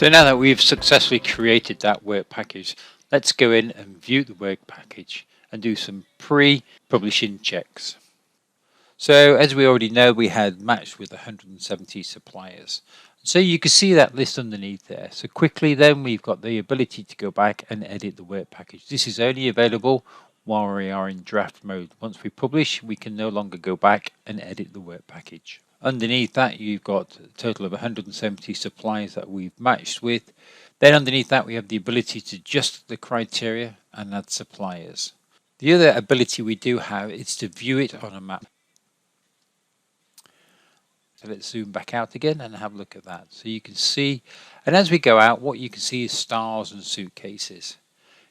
So now that we've successfully created that work package, let's go in and view the work package and do some pre-publishing checks. So as we already know, we had matched with 170 suppliers. So you can see that list underneath there. So quickly then we've got the ability to go back and edit the work package. This is only available while we are in draft mode. Once we publish, we can no longer go back and edit the work package. Underneath that, you've got a total of 170 suppliers that we've matched with. Then underneath that, we have the ability to adjust the criteria and add suppliers. The other ability we do have is to view it on a map. So let's zoom back out again and have a look at that. So you can see, and as we go out, what you can see is stars and suitcases.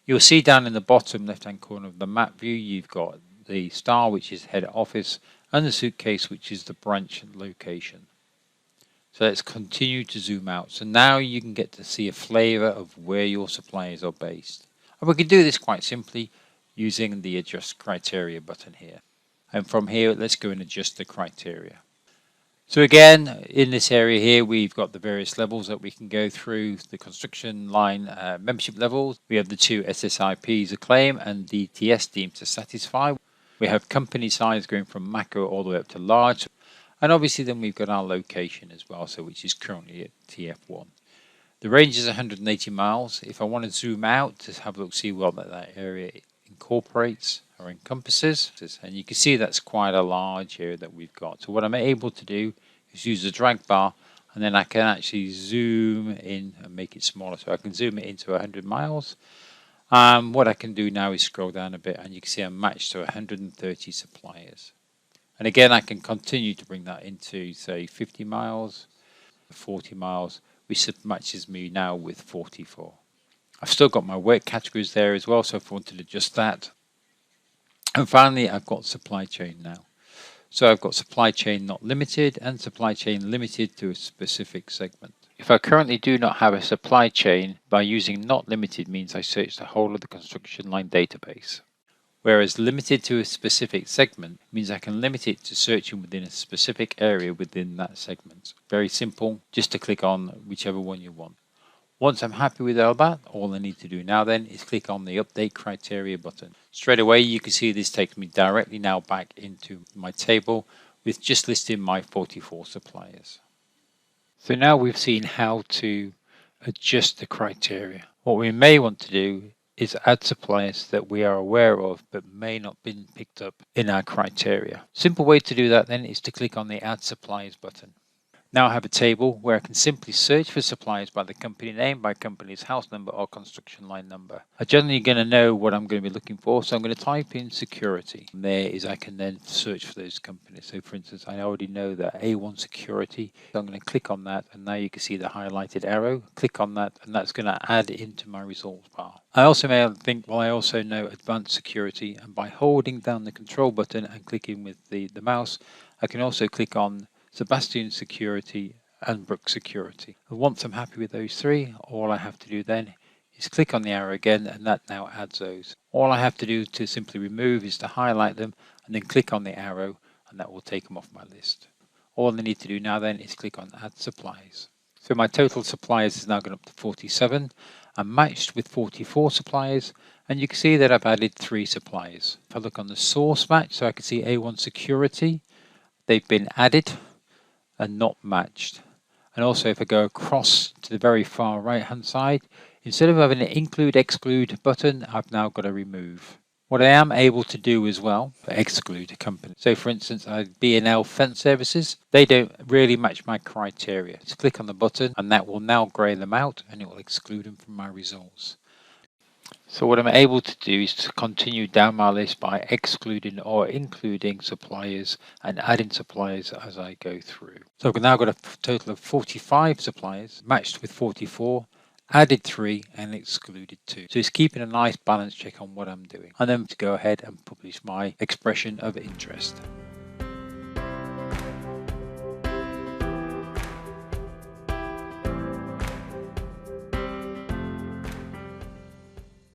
You'll see down in the bottom left-hand corner of the map view, you've got the star, which is head office, and the suitcase, which is the branch location. So let's continue to zoom out. So now you can get to see a flavor of where your suppliers are based. And we can do this quite simply using the adjust criteria button here. And from here, let's go and adjust the criteria. So again, in this area here, we've got the various levels that we can go through. The Constructionline membership levels. We have the two SSIPs, acclaim and DTS deemed to satisfy. We have company size going from macro all the way up to large. And obviously then we've got our location as well, so which is currently at TF1. The range is 180 miles. If I want to zoom out to have a look, see what that area incorporates or encompasses, and you can see that's quite a large area that we've got. So what I'm able to do is use the drag bar, and then I can actually zoom in and make it smaller. So I can zoom it into 100 miles. What I can do now is scroll down a bit, and you can see I'm matched to 130 suppliers. And again, I can continue to bring that into, say, 50 miles, 40 miles, which matches me now with 44. I've still got my work categories there as well, so if I wanted to adjust that. And finally, I've got supply chain now. So I've got supply chain not limited and supply chain limited to a specific segment. If I currently do not have a supply chain, by using not limited means I search the whole of the Constructionline database. Whereas limited to a specific segment means I can limit it to searching within a specific area within that segment. Very simple, just to click on whichever one you want. Once I'm happy with all that, all I need to do now then is click on the update criteria button. Straight away you can see this takes me directly now back into my table with just listing my 44 suppliers. So now we've seen how to adjust the criteria. What we may want to do is add suppliers that we are aware of but may not been picked up in our criteria. Simple way to do that then is to click on the add suppliers button. Now I have a table where I can simply search for suppliers by the company name, by company's house number or Constructionline number. I'm generally going to know what I'm going to be looking for, so I'm going to type in security. And there is I can then search for those companies. So for instance, I already know that A1 security. So I'm going to click on that, and now you can see the highlighted arrow. Click on that, and that's going to add into my results bar. I also may think, well, I also know advanced security, and by holding down the control button and clicking with the mouse, I can also click on Sebastian Security and Brook Security. And once I'm happy with those three, all I have to do then is click on the arrow again, and that now adds those. All I have to do to simply remove is to highlight them and then click on the arrow, and that will take them off my list. All I need to do now then is click on add supplies. So my total suppliers is now gone up to 47. I'm matched with 44 suppliers, and you can see that I've added 3 suppliers. If I look on the source match, so I can see A1 Security, they've been added and not matched. And also if I go across to the very far right hand side, instead of having an include exclude button, I've now got a remove. What I am able to do as well, exclude a company. So for instance, B&L Fence Services, they don't really match my criteria. Just click on the button and that will now grey them out and it will exclude them from my results. So what I'm able to do is to continue down my list by excluding or including suppliers and adding suppliers as I go through. So I've now got a total of 45 suppliers matched with 44, added 3 and excluded 2. So it's keeping a nice balance check on what I'm doing. And then to go ahead and publish my expression of interest.